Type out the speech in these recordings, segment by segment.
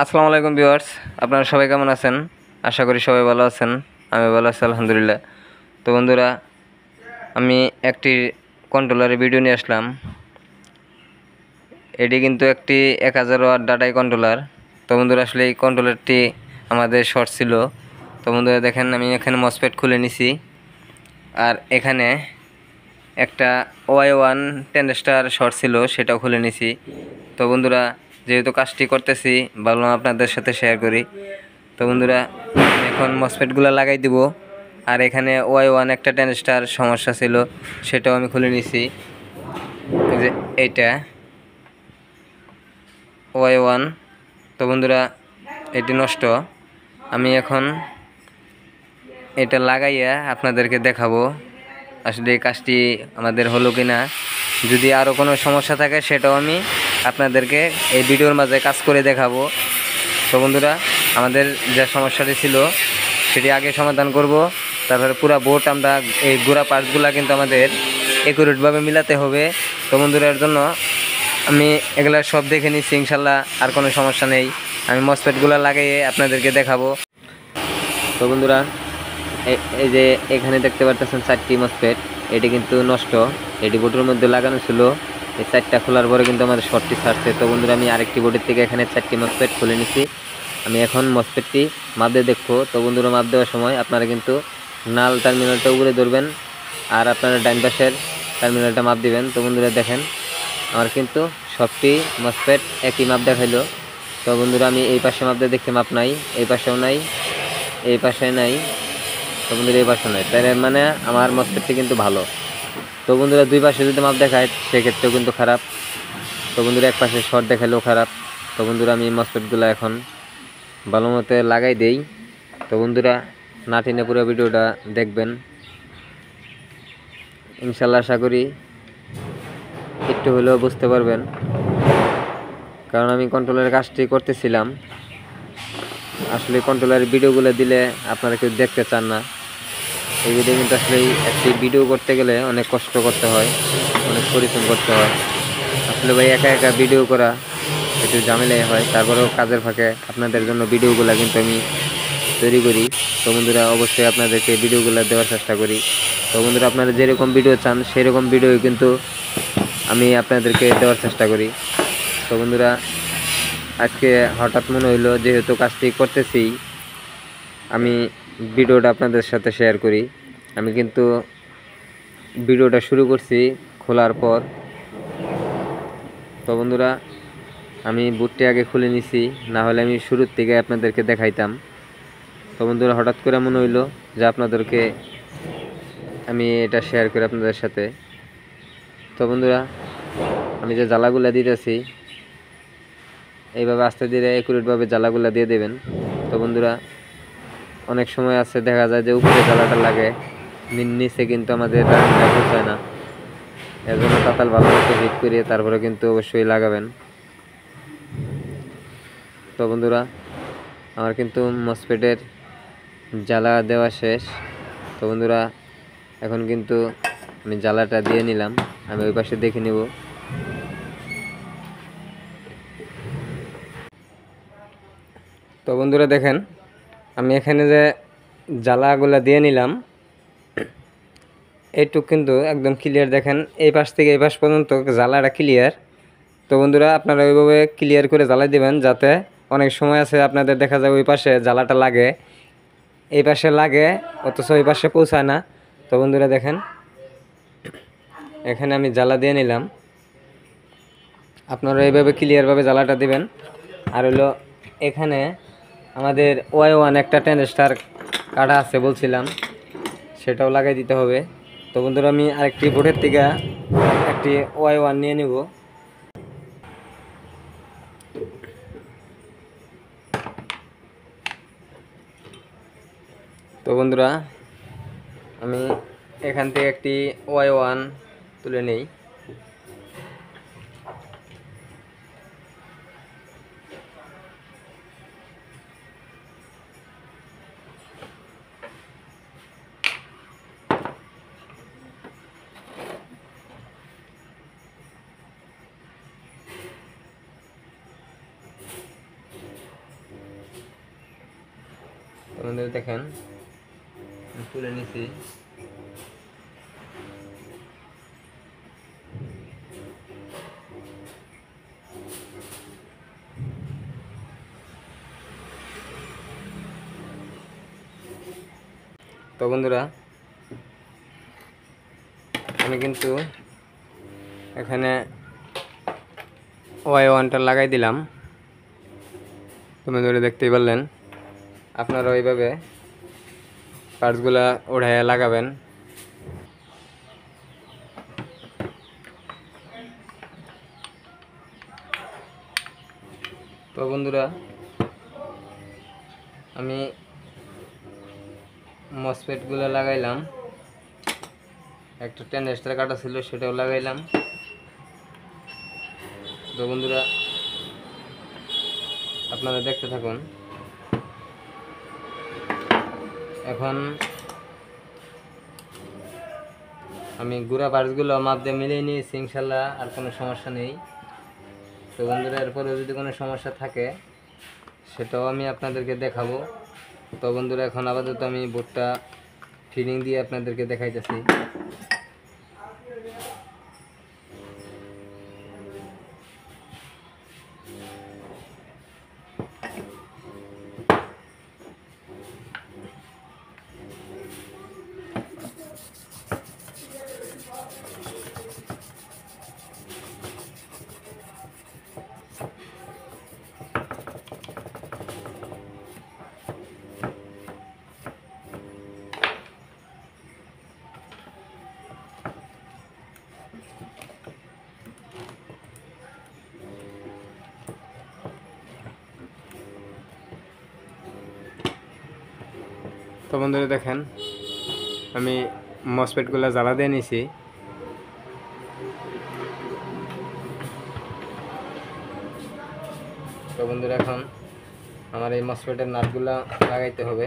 আসসালামু আলাইকুম ভিউয়ার্স, আপনারা সবাই কেমন আছেন? আশা করি সবাই ভালো আছেন। আমি ভালো আছি আলহামদুলিল্লাহ। তো বন্ধুরা, আমি একটি কন্ট্রোলারের ভিডিও নিয়ে আসলাম। এটি কিন্তু একটি 1000 ওয়াট ডাটাই কন্ট্রোলার। তো বন্ধুরা, আসলে এই কন্ট্রোলারটি আমাদের শর্ট ছিল। তো বন্ধুরা দেখেন, আমি এখানে মসফেট খুলে নিছি, আর এখানে একটা Y1 10 স্টার শর্ট ছিল, সেটাও খুলে নিছি। তো বন্ধুরা, যেহেতু কাজটি করতেছি, ভাবলাম আপনাদের সাথে শেয়ার করি। তো বন্ধুরা, আমি এখন মসফেটগুলো লাগাই দিব। আর এখানে Y1 একটা 10 স্টার সমস্যা ছিল, সেটাও আমি খুলে নিছি। এই যে এইটা Y1। তো বন্ধুরা, এটি নষ্ট। আমি এখন এটা লাগাইয়া আপনাদেরকে দেখাবো আসলে এই কাজটি আমাদের হলো কিনা। যদি আরও কোনো সমস্যা থাকে সেটাও আমি আপনাদেরকে এই ভিডিওর মাঝে কাজ করে দেখাবো। তো বন্ধুরা, আমাদের যে সমস্যাটি ছিল সেটি আগে সমাধান করব, তারপরে পুরো বোর্ড আমরা এই গোড়া পার্টসগুলো কিন্তু আমাদের একুরেটভাবে মিলাতে হবে। তো বন্ধুরা, এর জন্য আমি এগুলা সব দেখে নিচ্ছি, ইনশাল্লাহ আর কোনো সমস্যা নেই। আমি মসফেটগুলো লাগিয়ে আপনাদেরকে দেখাবো। তো বন্ধুরা, এই যে এখানে দেখতে পারতেছেন 4টি মসফেট, এটি কিন্তু নষ্ট। এটি বোর্ডের মধ্যে লাগানো ছিল, এই 4টা খোলার পরে কিন্তু আমাদের শর্টটি ছাড়ছে। তো বন্ধুরা, আমি আরেকটি বোর্ডের থেকে এখানে 4টি মসফেট খুলে নিছি। আমি এখন মসফেটটি মাপ দিয়ে দেখবো। তো বন্ধুরা, মাপ দেওয়ার সময় আপনারা কিন্তু নাল টার্মিনালটা উপরে ধরবেন, আর আপনারা ডাইন পাশের টার্মিনালটা মাপ দিবেন। তো বন্ধুরা দেখেন, আমার কিন্তু সবটি মসফেট একই মাপ দেখাইলো। তো বন্ধুরা, আমি এই পাশে মাপ দিয়ে দেখছি মাপ নাই, এই পাশেও নাই, এই পাশে নাই। তো বন্ধুরা, এই পাশে নাই, তাই মানে আমার মসফেটটি কিন্তু ভালো। তো বন্ধুরা, দুই পাশে যদি মাপ দেখায় সেক্ষেত্রেও কিন্তু খারাপ। তো বন্ধুরা, এক পাশে শর্ট দেখালেও খারাপ। তো বন্ধুরা, আমি মসফেটগুলো এখন ভালো মতো লাগাই দেই। তো বন্ধুরা, না টেনে পুরো ভিডিওটা দেখবেন, ইনশাল্লাহ আশা করি একটু হলেও বুঝতে পারবেন। কারণ আমি কন্ট্রোলারের কাজটি করতেছিলাম, আসলে কন্ট্রোলারের ভিডিওগুলো দিলে আপনারা কেউ দেখতে চান না। এই ভিডিও কিন্তু আসলে একটি ভিডিও করতে গেলে অনেক কষ্ট করতে হয়, অনেক পরিশ্রম করতে হয়। আসলে ভাই, একা একা ভিডিও করা একটু ঝামেলাই হয়। তারপরেও কাজের ফাঁকে আপনাদের জন্য ভিডিওগুলো কিন্তু আমি তৈরি করি। তো বন্ধুরা, অবশ্যই আপনাদেরকে ভিডিওগুলো দেওয়ার চেষ্টা করি। তো বন্ধুরা, আপনারা যেরকম ভিডিও চান সেরকম ভিডিও কিন্তু আমি আপনাদেরকে দেওয়ার চেষ্টা করি। তো বন্ধুরা, আজকে হঠাৎ মনে হইলো যেহেতু কাজটি করতেছি, আমি ভিডিওটা আপনাদের সাথে শেয়ার করি। আমি কিন্তু ভিডিওটা শুরু করছি খোলার পর। তো বন্ধুরা, আমি বুটটি আগে খুলে নিছি, না হলে আমি শুরুর থেকে আপনাদেরকে দেখাইতাম। তো বন্ধুরা, হঠাৎ করে মনে হইলো যে আপনাদেরকে আমি এটা শেয়ার করি আপনাদের সাথে। তো বন্ধুরা, আমি যে জ্বালাগুলা দিতেছি এইভাবে আস্তে ধীরে একুরেটভাবে জ্বালাগুলা দিয়ে দেবেন। তো বন্ধুরা, অনেক সময় আছে দেখা যায় যে উপরে জ্বালাটা লাগে, নিচে কিন্তু আমাদের পৌঁছায় না। এর জন্য তাতাল ভালো মতো হিট করিয়ে তারপরে কিন্তু অবশ্যই লাগাবেন। তো বন্ধুরা, আমার কিন্তু মসফেটের জ্বালা দেওয়া শেষ। তো বন্ধুরা, এখন কিন্তু আমি জ্বালাটা দিয়ে নিলাম, আমি ওই পাশে দেখে নিব। তো বন্ধুরা দেখেন, আমি এখানে যে জ্বালাগুলা দিয়ে নিলাম, এইটুক কিন্তু একদম ক্লিয়ার। দেখেন, এই পাশ থেকে এই পাশ পর্যন্ত জ্বালাটা ক্লিয়ার। তো বন্ধুরা, আপনারা ওইভাবে ক্লিয়ার করে জ্বালাই দেবেন, যাতে অনেক সময় আছে আপনাদের দেখা যায় ওই পাশে জ্বালাটা লাগে, এই পাশে লাগে অথচ ওই পাশে পৌঁছায় না। তো বন্ধুরা দেখেন, এখানে আমি জ্বালা দিয়ে নিলাম। আপনারা এইভাবে ক্লিয়ারভাবে জ্বালাটা দিবেন। আর হলো এখানে আমাদের Y1 একটা 10 স্টার কাটা আছে বলছিলাম, সেটাও লাগাই দিতে হবে। তো বন্ধুরা, আমি আরেকটি বোর্ডের থেকে একটি Y1 নিয়ে নিব। তো বন্ধুরা, আমি এখান থেকে একটি Y1 তুলে নেই। বন্ধুরা দেখেন তুলে নিছি। তো বন্ধুরা আমি কিন্তু এখানে Y1টা লাগাই দিলাম। তুমি ধরে দেখতেই পারলেন। আপনারা ওইভাবে পার্টসগুলা ওড়াইয়া লাগাবেন। তো বন্ধুরা আমি মসফেটগুলো লাগাইলাম, একটা টেনস্টার কাটা ছিল সেটাও লাগাইলাম। তো বন্ধুরা আপনারা দেখতে থাকুন। এখন আমি গুঁড়া পার্টসগুলো মাপ দিয়ে মিলিয়ে নিয়েছি, ইনশাল্লাহ আর কোনো সমস্যা নেই। তো বন্ধুরা এরপরে যদি কোনো সমস্যা থাকে সেটাও আমি আপনাদেরকে দেখাবো। তো বন্ধুরা এখন আপাতত আমি বোর্ডটা ফিটিং দিয়ে আপনাদেরকে দেখাইতেছি। তো বন্ধুরা দেখেন আমি মসফেটগুলো জ্বালা দিয়ে নিছি। তো বন্ধুরা এখন আমার এই মসফেটের নাটগুলো লাগাইতে হবে।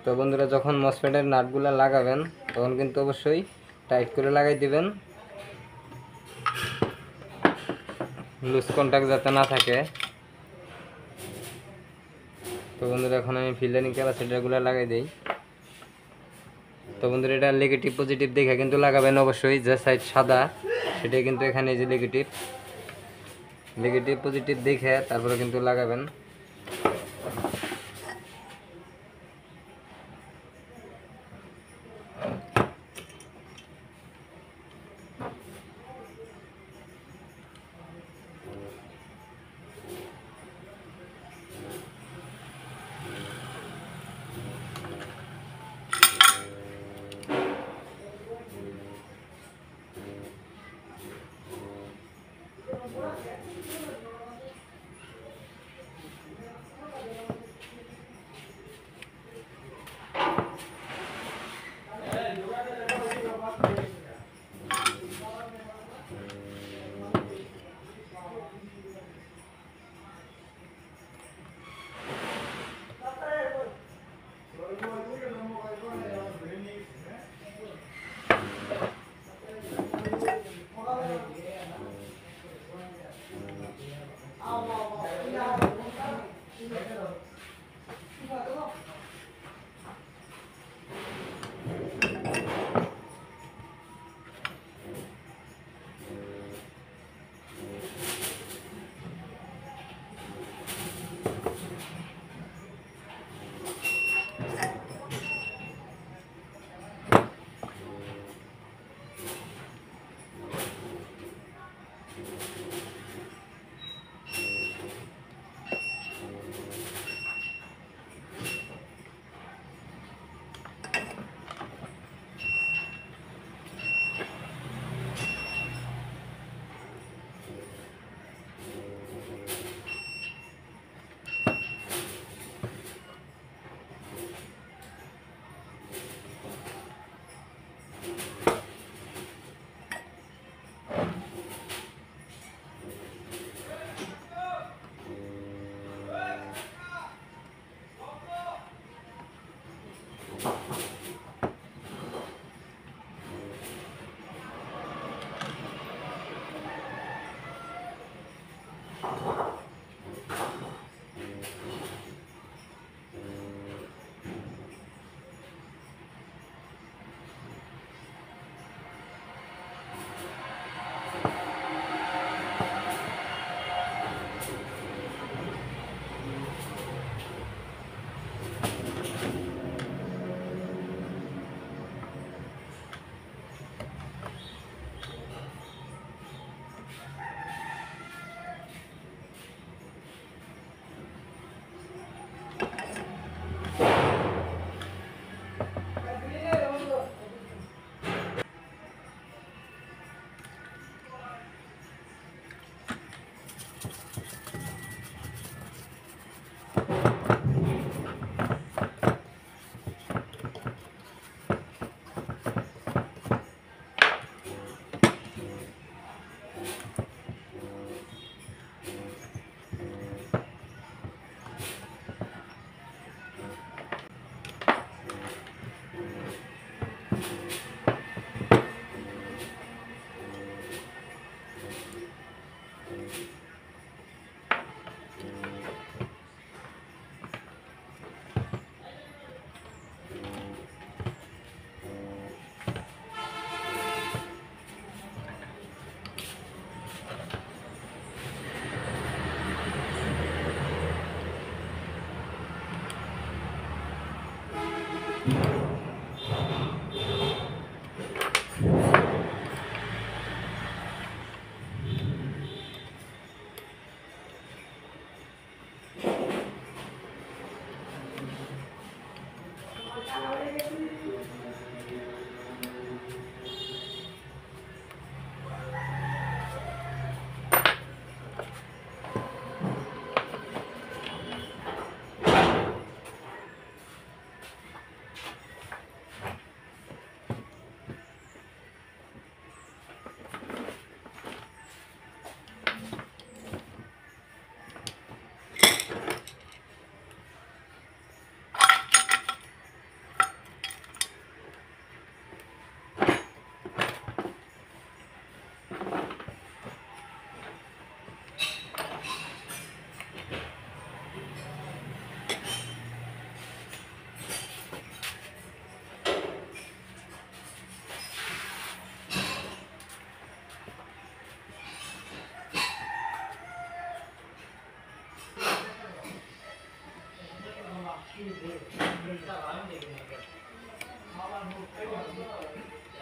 তো বন্ধুরা যখন মসফেটের নাটগুলো লাগাবেন তখন কিন্তু অবশ্যই টাইট করে লাগাই দিবেন, লুজ কন্টাক্ট যাতে না থাকে। তো বন্ধুরা এখন আমি ফিল্টারিং ক্যাপাসিটরগুলো লাগাই দিই। তো বন্ধুরা এটা নেগেটিভ পজিটিভ দেখে কিন্তু লাগাবেন অবশ্যই। যে সাইড সাদা সেটাই কিন্তু এখানে যে নেগেটিভ পজিটিভ দেখে তারপরে কিন্তু লাগাবেন।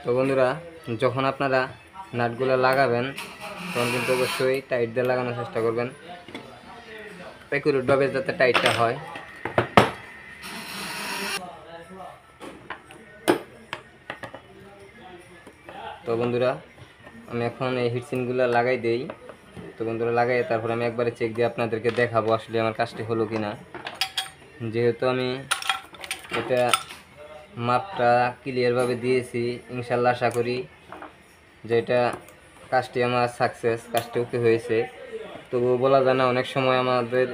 তো বন্ধুরা, যখন আপনারা নাটগুলো লাগাবেন তখন কিন্তু অবশ্যই টাইট দিয়ে লাগানোর চেষ্টা করবেন, একুরেটভাবে যাতে টাইটটা হয়। তো বন্ধুরা, আমি এখন এই হিটসিনগুলো লাগাই দেই। তো বন্ধুরা, লাগাই তারপর আমি একবারে চেক দিয়ে আপনাদেরকে দেখাবো আসলে আমার কাজটি হলো কি না। যেহেতু আমি এটা মাপটা ক্লিয়ারভাবে দিয়েছি, ইনশাল্লাহ আশা করি যে এটা কাজটি আমার সাকসেস, কাজটি ওকে হয়েছে। তবুও বলা যায় না, অনেক সময় আমাদের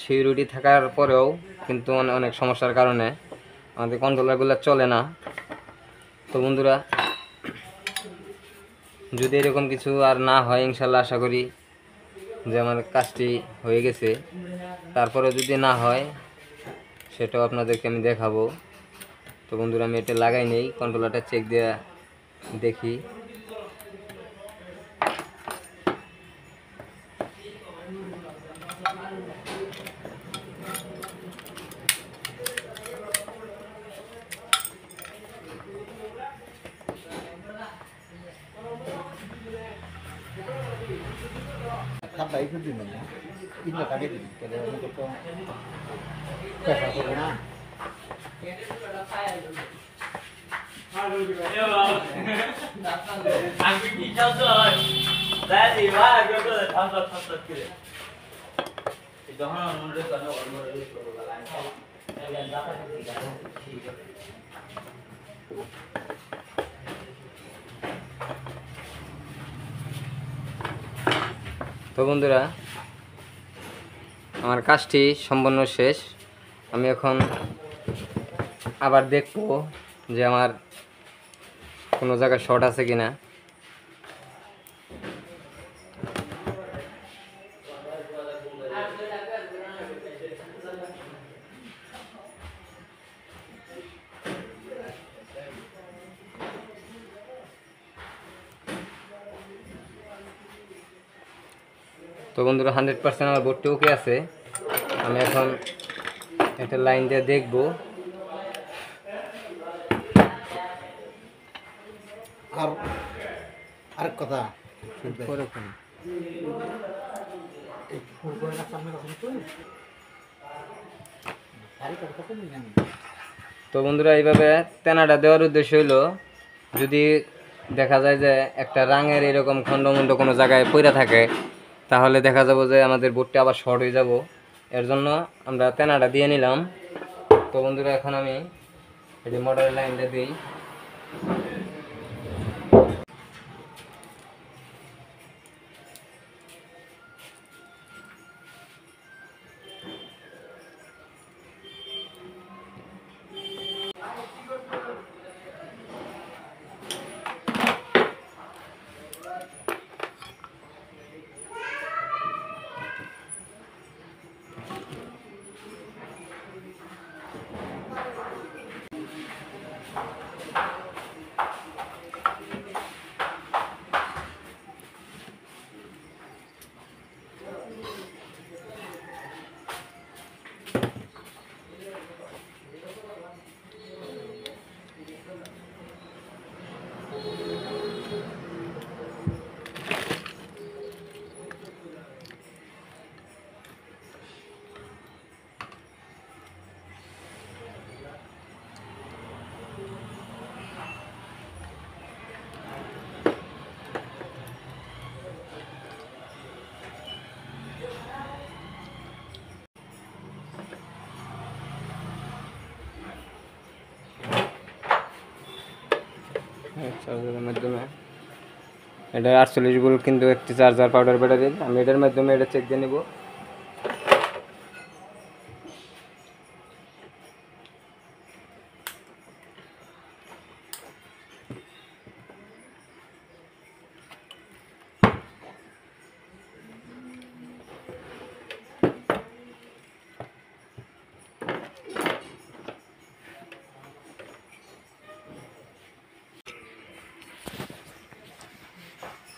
সিকিউরিটি থাকার পরেও কিন্তু অনেক সমস্যার কারণে আমাদের কন্ট্রোলারগুলো চলে না। তো বন্ধুরা, যদি এরকম কিছু আর না হয়, ইনশাল্লাহ আশা করি যে আমার কাজটি হয়ে গেছে। তারপরে যদি না হয় সেটাও আপনাদেরকে আমি দেখাবো। তো বন্ধুরা, আমি এটা লাগাই নেই, কন্ট্রোলারটা চেক দিয়ে দেখি। Sampai itu di mana? Ini tadi di kalau untuk kesana. Aku kicau tuh, dari mana aku tuh tanpa kiri. Itu mana menurut kamu orang itu kalau yang dapat tidak. তো বন্ধুরা, আমার কাজটি সম্পূর্ণ শেষ। আমি এখন আবার দেখব যে আমার কোনো জায়গায় শর্ট আছে কিনা। তো বন্ধুরা, 100% আমার বোর্ডটি ওকে আছে। আমি এখন একটা লাইন দিয়ে দেখব। আর আরেক কথা তো বন্ধুরা, এইভাবে তেনাটা দেওয়ার উদ্দেশ্য হইল, যদি দেখা যায় যে একটা রাঙের এরকম খণ্ডমণ্ড কোনো জায়গায় পড়ে থাকে, তাহলে দেখা যাবো যে আমাদের বোর্ডটা আবার শর্ট হয়ে যাব। এর জন্য আমরা তেনাটা দিয়ে নিলাম। তো বন্ধুরা, এখন আমি এটি মোটরের লাইনটা দিই। চার্জারের মাধ্যমে এটা 48 ভোল্ট কিন্তু একটি চার্জার পাউডার ব্যাটারি। আমি এটার মাধ্যমে এটা চেক দিয়ে নেব।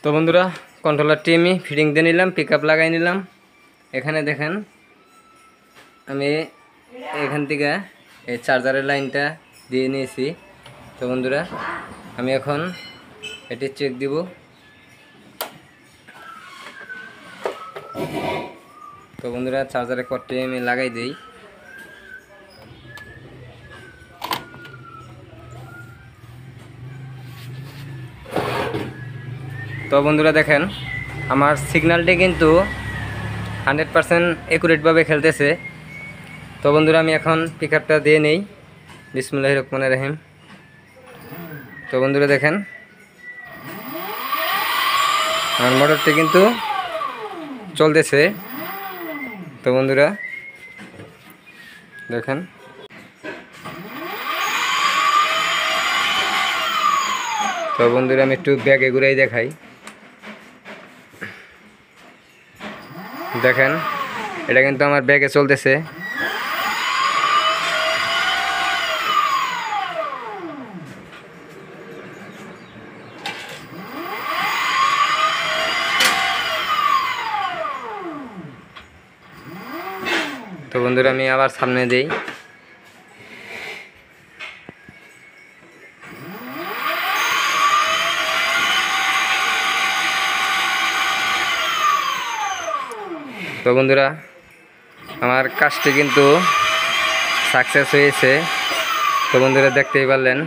তো বন্ধুরা কন্ট্রোলারটি আমি ফিটিং দিয়ে নিলাম, পিক আপ লাগাই নিলাম। এখানে দেখেন আমি এখান থেকে এই চার্জারের লাইনটা দিয়ে নিয়েছি। তো বন্ধুরা আমি এখন এটি চেক দিব। তো বন্ধুরা চার্জারের কর্ডটি আমি লাগাই দিই। তো বন্ধুরা দেখেন আমার সিগন্যালটি কিন্তু 100% অ্যাকুরেটভাবে খেলতেছে। তো বন্ধুরা আমি এখন পিক আপটা দিয়ে নেই। বিসমিল্লাহির রহমানির রহিম। তো বন্ধুরা দেখেন আমার মোটরটি কিন্তু চলতেছে। তো বন্ধুরা দেখেন তো বন্ধুরা আমি একটু ব্যাগে ঘুরাই দেখাই। দেখেন এটা কিন্তু আমার ব্যাগে চলতেছে। তো বন্ধুরা আমি আবার সামনে দিই। তো বন্ধুরা আমার কাজটি কিন্তু সাকসেস হয়েছে। তো বন্ধুরা দেখতেই পারলেন।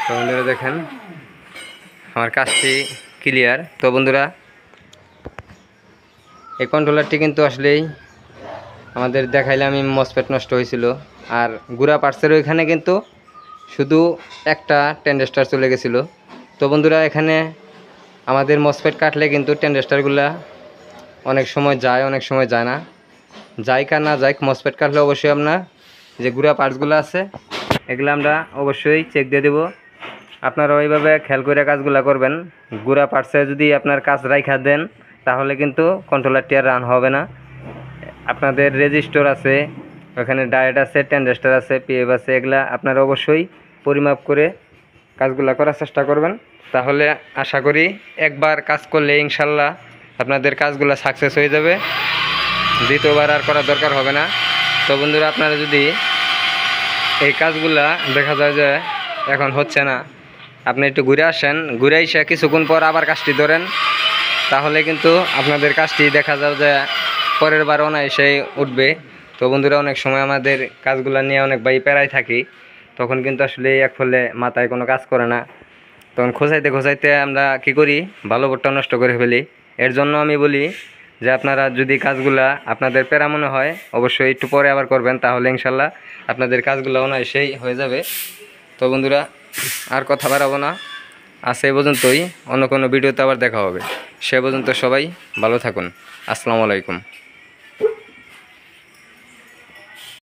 তো বন্ধুরা দেখেন আমার কাজটি ক্লিয়ার। তো বন্ধুরা এই কন্ট্রোলারটি কিন্তু আসলেই আমাদের দেখাইলে আমি মসফেট নষ্ট হয়েছিল। আর গুড়া পার্টসের ওইখানে কিন্তু শুধু একটা ট্রানজিস্টর চলে গেছিলো। তো বন্ধুরা এখানে আমাদের মসফেট কাটলে কিন্তু ট্রানজিস্টরগুলা অনেক সময় যায়, অনেক সময় যায় না। যাই কা না যাই, মসফেট কাটলে অবশ্যই আপনার যে গুড়া পার্টসগুলো আছে এগুলো আমরা অবশ্যই চেক দিয়ে দেবো। আপনারা ওইভাবে খেয়াল করে কাজগুলো করবেন। গুড়া পার্টসে যদি আপনার কাজ রাইখা দেন তাহলে কিন্তু কন্ট্রোলারটি আর রান হবে না। আপনাদের রেজিস্টর আছে, ওখানে ডায়েট আছে, ট্রানজিস্টর আছে, পিএফ আছে, এগুলা আপনারা অবশ্যই পরিমাপ করে কাজগুলো করার চেষ্টা করবেন। তাহলে আশা করি একবার কাজ করলে ইনশাল্লাহ আপনাদের কাজগুলো সাকসেস হয়ে যাবে, দ্বিতীয়বার আর করার দরকার হবে না। তো বন্ধুরা আপনারা যদি এই কাজগুলা দেখা যায় যে এখন হচ্ছে না, আপনি একটু ঘুরে আসেন, ঘুরে এসে কিছুক্ষণ পর আবার কাজটি ধরেন, তাহলে কিন্তু আপনাদের কাজটি দেখা যাবে যে পরের বার অনায়াসেই উঠবে। তো বন্ধুরা অনেক সময় আমাদের কাজগুলো নিয়ে অনেক ভাই প্যারায় থাকি, তখন কিন্তু আসলে এক ফলে মাথায় কোনো কাজ করে না। তখন খোঁজাইতে খোঁজাইতে আমরা কি করি, ভালো বোর্ডটা নষ্ট করে ফেলি। এর জন্য আমি বলি যে আপনারা যদি কাজগুলা আপনাদের প্যারা মনে হয় অবশ্যই একটু পরে আবার করবেন, তাহলে ইনশাল্লাহ আপনাদের কাজগুলো অনায়াসেই হয়ে যাবে। তো বন্ধুরা আর কথা বাড়াবো না, আজ এই পর্যন্তই। অন্য কোনো ভিডিওতে আবার দেখা হবে। সে পর্যন্ত সবাই ভালো থাকুন। আসসালামু আলাইকুম।